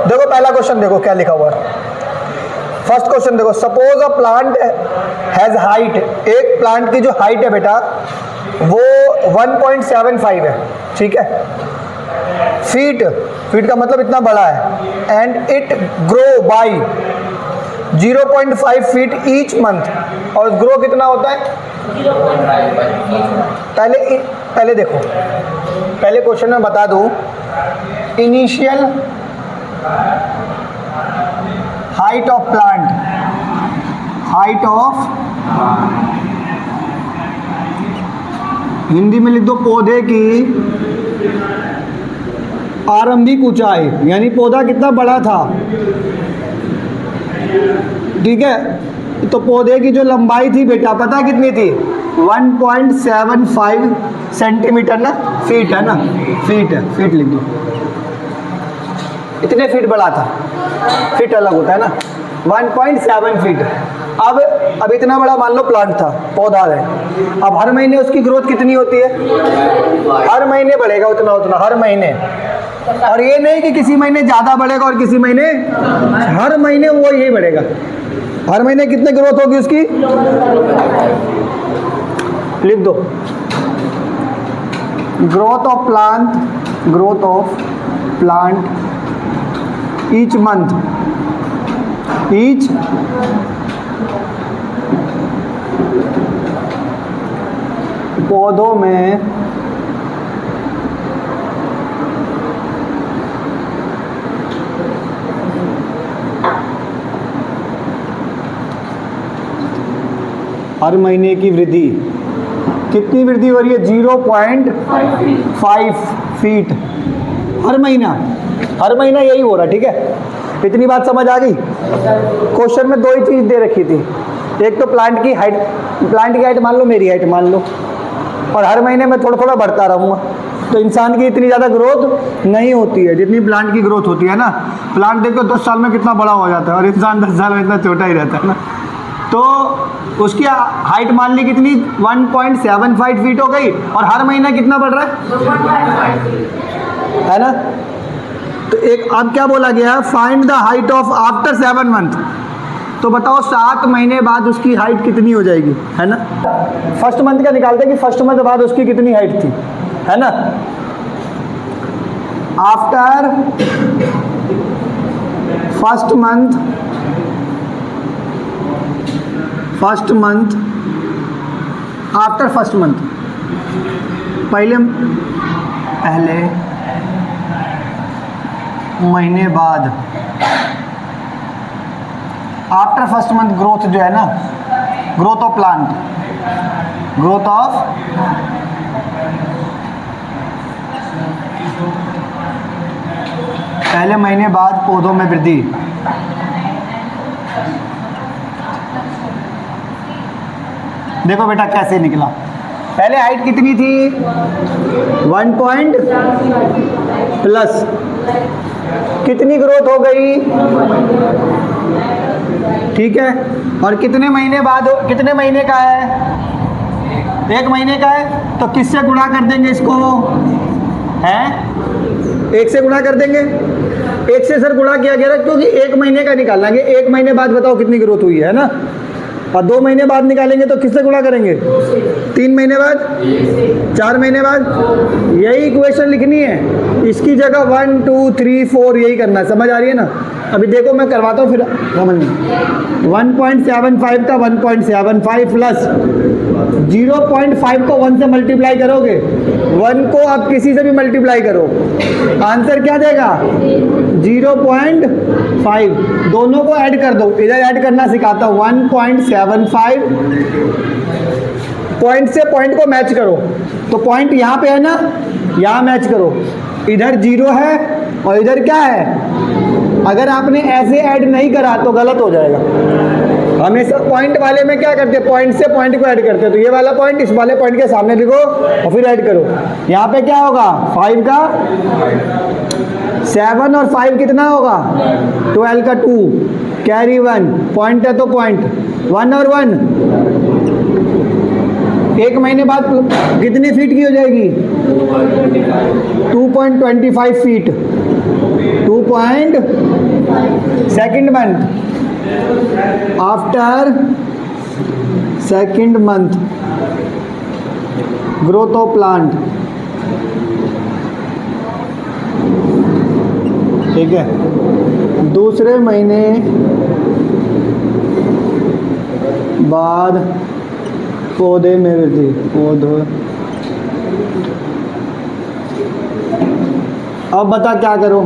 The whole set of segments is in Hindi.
देखो पहला क्वेश्चन देखो क्या लिखा हुआ है। फर्स्ट क्वेश्चन देखो, suppose a plant has height, एक प्लांट की जो हाइट है बेटा वो 1.75 है, ठीक है, फीट, फीट का मतलब इतना बड़ा है, and it grow by 0.5 feet each month, और ग्रो कितना होता है 0.5 पहले देखो, पहले क्वेश्चन में बता दूं, initial height of plant, height of, Hindi में लिख दो पौधे की आरंभिक ऊंचाई, यानी पौधा कितना बड़ा था, ठीक है। तो पौधे की जो लंबाई थी बेटा पता कितनी थी, 1.75 सेंटीमीटर ना, फीट है ना, फीट है, फीट लिख दो, इतने फीट बड़ा था, फीट अलग होता है ना, 1.7 फीट। अब इतना बड़ा मान लो प्लांट था, पौधा है, अब हर महीने उसकी ग्रोथ कितनी होती है, हर महीने बढ़ेगा उतना उतना, हर महीने, और ये नहीं कि किसी महीने ज़्यादा बढ़ेगा और किसी महीने, हर महीने वो यही बढ़ेगा, हर महीने कितने ग्रोथ होगी उसकी, लिख दो, growth of plant, growth of plant each month, each पौधों में हर महीने की वृद्धि, कितनी वृद्धि हो रही है, 0.5 फीट हर महीना, हर महीना यही हो रहा है, ठीक है। इतनी बात समझ आ गई। क्वेश्चन में दो ही चीज़ दे रखी थी, एक तो प्लांट की हाइट, प्लांट की हाइट मान लो, मेरी हाइट मान लो, और हर महीने में थोड़ा थोड़ा बढ़ता रहूँगा, तो इंसान की इतनी ज़्यादा ग्रोथ नहीं होती है जितनी प्लांट की ग्रोथ होती है ना। प्लांट देखो 10 साल में कितना बड़ा हो जाता है, और इंसान 10 साल में इतना छोटा ही रहता है ना। तो उसकी हाइट मान ली कितनी, 1.75 फीट हो गई, और हर महीना कितना बढ़ रहा है ना। तो एक अब क्या बोला गया, find the height of after 7 month, तो बताओ 7 महीने बाद उसकी हाइट कितनी हो जाएगी, है ना। फर्स्ट मंथ का निकालते हैं कि फर्स्ट मंथ बाद उसकी कितनी हाइट थी, है ना। After first month, after first month, पहले महीने बाद, आफ्टर फर्स्ट मंथ ग्रोथ जो है ना, growth of plant, growth of पहले महीने बाद पौधों में वृद्धि, देखो बेटा कैसे निकला। पहले हाइट कितनी थी, 1 पॉइंट प्लस, कितनी ग्रोथ हो गई, ठीक है, और कितने महीने बाद, कितने महीने का है, 1 महीने का है, तो किससे गुणा कर देंगे इसको, हैं 1 से गुणा कर देंगे, 1 से सर गुणा किया गया क्योंकि 1 महीने का निकालेंगे, 1 महीने बाद बताओ कितनी ग्रोथ हुई है ना, और 2 महीने बाद निकालेंगे तो किससे गुणा करेंगे, 3 महीने बाद, 4 महीने बाद, यही इक्वेशन लिखनी है, इसकी जगह 1 2 3 4 यही करना है, समझ आ रही है ना। अभी देखो मैं करवाता हूँ फिर समझ में। 1.75 का 1.75 प्लस 0.5 को 1 से मल्टीप्लाई करोगे, 1 को आप किसी से भी मल्टीप्लाई करो, आंसर क्या देगा 0.5, दोनों को ऐड कर दो, इधर ऐड करना सिखाता हूँ, 1.75, पॉइंट से पॉइंट को मैच करो, तो पॉइंट यहाँ पे है ना, यहाँ मैच करो, इधर 0 है और इधर क्या है, अगर आपने ऐसे ऐड नहीं करा तो गलत हो जाएगा। हमेशा पॉइंट वाले में क्या करते हैं, पॉइंट से पॉइंट को ऐड करते हैं, तो ये वाला पॉइंट इस वाले पॉइंट के सामने लिखो और फिर ऐड करो। यहाँ पे क्या होगा, 5 का 7 और 5 कितना होगा, 12 का 2, कैरी 1, पॉइंट है तो पॉइंट 1 और 1, 1 महीने बाद कितनी फीट की हो जाएगी, 2.25 feet, second month, after second month growth of plant, ठीक है। दूसरे महीने बाद पौधे में वृद्धि, पौधे। अब बता क्या करो,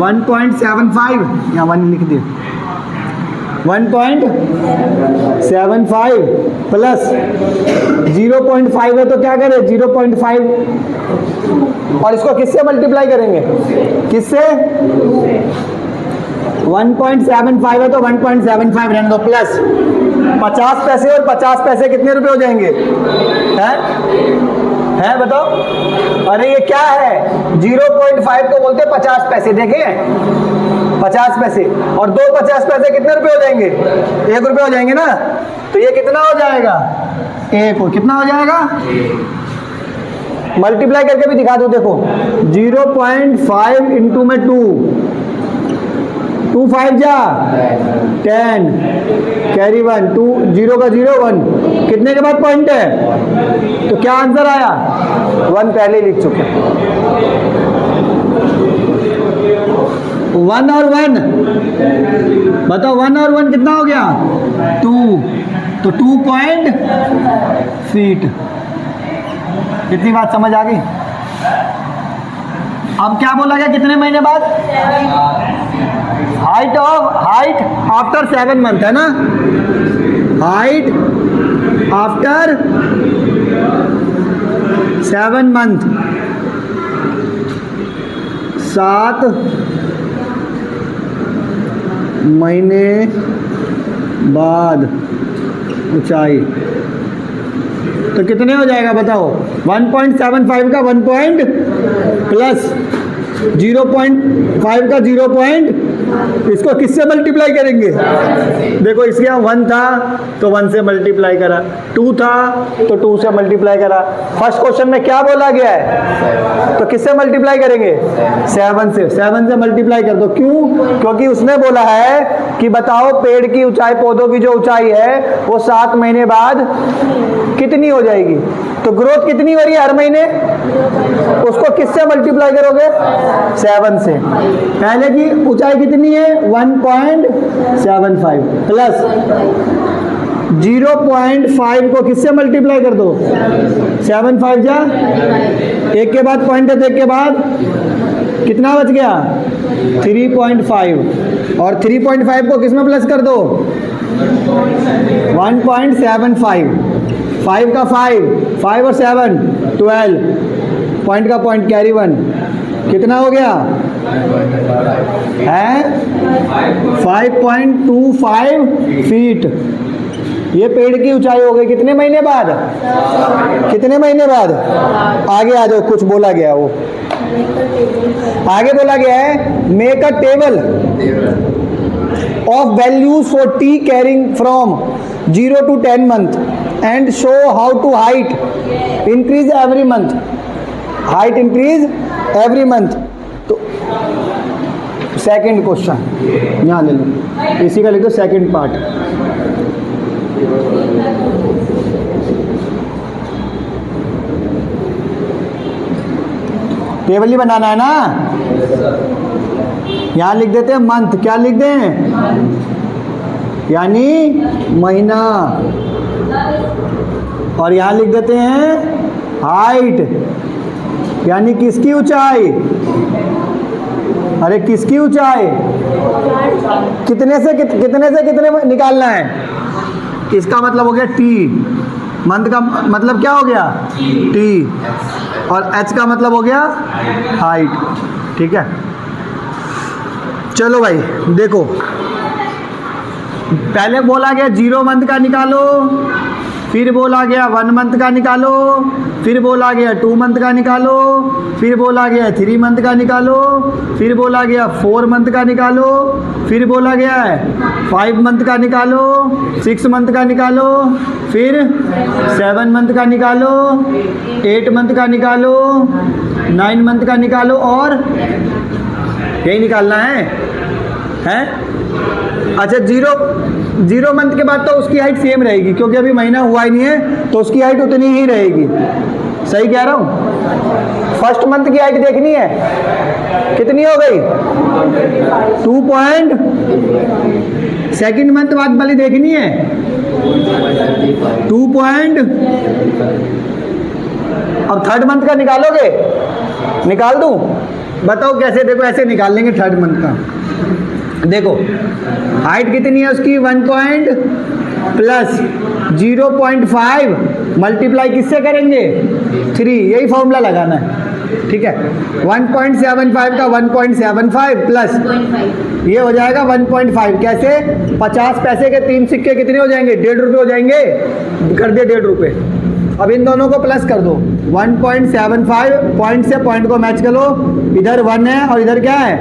1.75 या 1 लिख दिए, 1.75 प्लस 0.5 है तो क्या करें 0.5 और इसको किससे मल्टीप्लाई करेंगे, किससे 1.75 है तो 1.75 रहने दो प्लस 50 पैसे और 50 पैसे कितने रुपए हो जाएंगे, हैं बताओ। अरे ये क्या है 0.5 को बोलते हैं 50 पैसे, देखें 50 पैसे और 2 50 पैसे कितने रुपए हो जाएंगे, 1 रुपये हो जाएंगे ना। तो ये कितना हो जाएगा, 1 हो, कितना हो जाएगा, मल्टीप्लाई करके भी दिखा दो, देखो 0.5 इंटू में 2 5 जा 10 कैरी 1 2 0 का 0 1 कितने के बाद पॉइंट है, तो क्या आंसर आया 1 पहले लिख चुके, 1 और 1 बताओ, 1 और 1 कितना हो गया 2, तो 2 पॉइंट फीट। कितनी बात समझ आ गई। अब क्या बोला गया, कितने महीने बाद, हाइट आफ्टर 7 मंथ है ना, हाइट आफ्टर 7 मंथ, 7 महीने बाद ऊंचाई, तो कितने हो जाएगा बताओ, 1.75 का 1 पॉइंट प्लस 0.5 का 0 पॉइंट, इसको किससे मल्टीप्लाई करेंगे, देखो इसके यहाँ 1 था तो 1 से मल्टीप्लाई करा, 2 था तो 2 से मल्टीप्लाई करा। फर्स्ट क्वेश्चन में क्या बोला गया है, तो किससे मल्टीप्लाई करेंगे 7 से मल्टीप्लाई कर दो। क्यों, क्योंकि उसने बोला है कि बताओ पेड़ की ऊंचाई, पौधों की जो ऊंचाई है वो 7 महीने बाद कितनी हो जाएगी, तो ग्रोथ कितनी हो रही है हर महीने, उसको किससे मल्टीप्लाई करोगे 7 से। पहले की ऊंचाई कितनी है 1.75 प्लस 0.5 को किससे मल्टीप्लाई कर दो, 7 5 जा, एक के बाद पॉइंट है तो एक के बाद कितना बच गया 3.5 और 3.5 को किस में प्लस कर दो 1.75, 5 का 5 और 7 12, पॉइंट का पॉइंट कैरी 1 कितना हो गया है 5.25 फीट। ये पेड़ की ऊंचाई हो गई कितने महीने बाद, आगे आ जाओ, कुछ बोला गया, वो आगे बोला गया है make a table of values for T carrying from 0 to 10 month and show how to height increase every month, तो सेकंड क्वेश्चन यहाँ ले लो, इसी का लिख दो सेकंड पार्ट। टेबल ही बनाना है ना, यहाँ लिख देते हैं मंथ, क्या लिख दें यानी महीना, और यहाँ लिख देते हैं हाइट यानी किसकी ऊंचाई, अरे किसकी ऊंचाई, कितने से कितने निकालना है, इसका मतलब हो गया टी, मंथ का मतलब क्या हो गया टी, और एच का मतलब हो गया हाइट, ठीक है। चलो भाई देखो, पहले बोला गया 0 मंथ का निकालो, फिर बोला गया 1 मंथ का निकालो, फिर बोला गया 2 मंथ का निकालो, फिर बोला गया 3 मंथ का निकालो, फिर बोला गया 4 मंथ का निकालो, फिर बोला गया है 5 मंथ का निकालो, 6 मंथ का निकालो, फिर 7 मंथ का निकालो, 8 मंथ का निकालो, 9 मंथ का निकालो और यही निकालना है, हैं? अच्छा, जीरो मंथ के बाद तो उसकी हाइट सेम रहेगी, क्योंकि अभी महीना हुआ ही नहीं है, तो उसकी हाइट उतनी ही रहेगी। सही कह रहा हूँ? फर्स्ट मंथ की हाइट देखनी है, कितनी हो गई? 2 पॉइंट। सेकेंड मंथ बाद वाली देखनी है 2 पॉइंट। अब थर्ड मंथ का निकालोगे? निकाल दूं? बताओ कैसे? देखो ऐसे निकाल लेंगे थर्ड मंथ का। देखो हाइट कितनी है उसकी? 1 पॉइंट प्लस 0.5 मल्टीप्लाई किससे करेंगे? 3। यही फॉर्मूला लगाना है, ठीक है। 1.75 का 1.75 प्लस ये हो जाएगा 1.5। कैसे? 50 पैसे के 3 सिक्के कितने हो जाएंगे? 1.5 रुपये हो जाएंगे। कर दिए 1.5 रुपये। अब इन दोनों को प्लस कर दो। 1.75 पॉइंट से पॉइंट को मैच कर लो, इधर 1 है और इधर क्या है?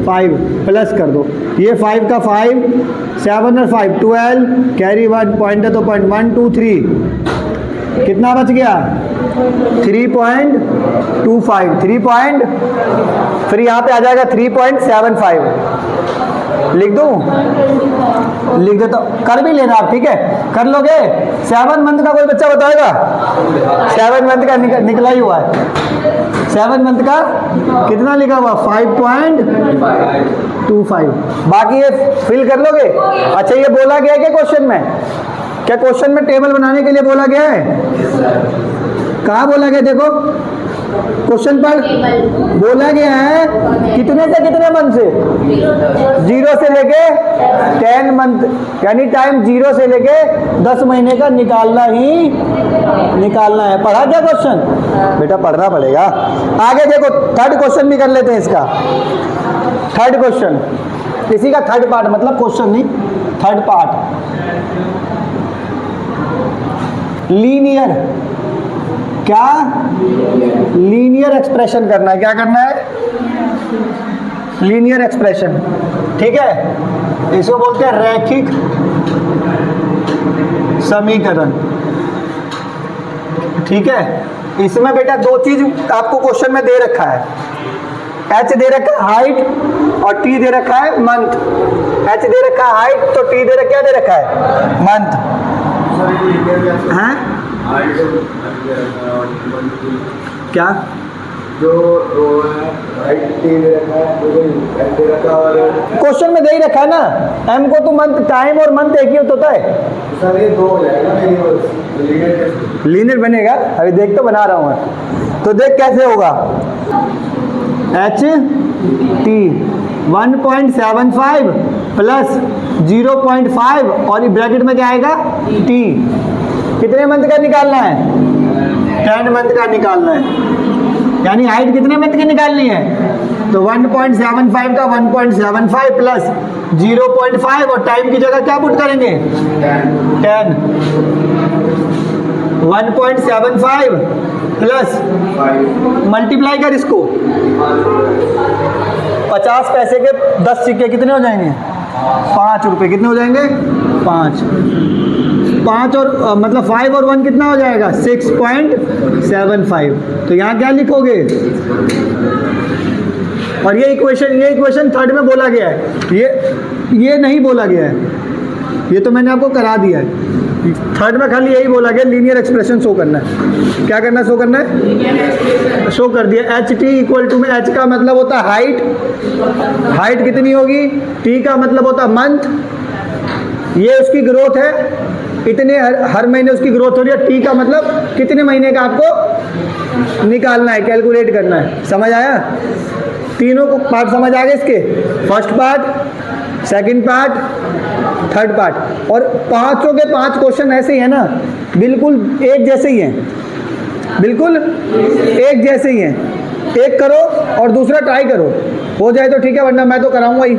5। प्लस कर दो, ये 5 का 5, 7 और 5 12, कैरी 1 पॉइंट है तो 0.1 2 3 कितना बच गया? 3.25। 3 पॉइंट, फिर यहाँ पे आ जाएगा 3.75। लिख दूँ? लिख दो तो कर भी लेना आप, ठीक है? कर लोगे? 7 मंथ का कोई बच्चा बताएगा? 7 मंथ का निकला ही हुआ है। 7 मंथ का कितना लिखा हुआ? 5.25। बाकी ये फिल कर लोगे? अच्छा, ये बोला गया है क्या क्वेश्चन में? क्या क्वेश्चन में टेबल बनाने के लिए बोला गया है? कहाँ बोला गया? देखो क्वेश्चन पर बोला गया है कितने से कितने मंथ से? 0 से लेके 10 मंथ, यानी टाइम 0 से लेके 10 महीने का निकालना है। पढ़ा क्या क्वेश्चन? बेटा पढ़ना पड़ेगा। आगे देखो थर्ड क्वेश्चन भी कर लेते हैं इसका। थर्ड क्वेश्चन, इसी का थर्ड पार्ट, मतलब क्वेश्चन नहीं, थर्ड पार्ट। लीनियर, क्या? लीनियर एक्सप्रेशन करना है। क्या करना है? लीनियर एक्सप्रेशन, ठीक है। इसको बोलते हैं रैखिक समीकरण, ठीक है। इसमें बेटा 2 चीज आपको क्वेश्चन में दे रखा है। H दे रखा है हाइट और T दे रखा है मंथ। H दे रखा है हाइट, तो T दे रखा, क्या दे रखा है? मंथ। हाँ क्या? जो क्वेश्चन में दे ही रखा है ना, M को तो मंथ, टाइम और मंथ एक ही होता है। सर ये 2 हो जाएगा ना, लीनियर बनेगा। अभी देख तो बना रहा हूँ मैं, तो देख कैसे होगा। HT 1.75 प्लस 0.5 और ब्रैकेट में क्या आएगा? T। कितने मंथ का निकालना है? 10 मंथ का निकालना है। यानी हाइट कितने मंथ की निकालनी है? तो 1.75 का 1.75 प्लस 0.5 और टाइम की जगह क्या पुट करेंगे? 10। 1.75 प्लस मल्टीप्लाई कर इसको, 50 पैसे के 10 सिक्के कितने हो जाएंगे? 5 रुपये। कितने हो जाएंगे? 5 और मतलब 5 और 1 कितना हो जाएगा? 6.75। तो यहाँ क्या लिखोगे? और ये इक्वेशन थर्ड में बोला गया है, ये नहीं बोला गया है, ये तो मैंने आपको करा दिया है। थर्ड में खाली यही बोला गया लीनियर एक्सप्रेशन शो करना है। क्या करना है? शो करना है, शो कर दिया। HT इक्वल टू में H का मतलब होता है हाइट कितनी होगी? T का मतलब होता है मंथ, ये उसकी ग्रोथ है, इतने हर महीने उसकी ग्रोथ हो रही है। T का मतलब कितने महीने का आपको निकालना है, कैलकुलेट करना है। समझ आया? तीनों को पार्ट समझ आ गए इसके, first part, second part, third part. और पांचों के 5 क्वेश्चन ऐसे ही है ना, बिल्कुल एक जैसे ही हैं, बिल्कुल एक जैसे ही हैं। एक करो और दूसरा ट्राई करो, हो जाए तो ठीक है, वरना मैं तो कराऊंगा ही।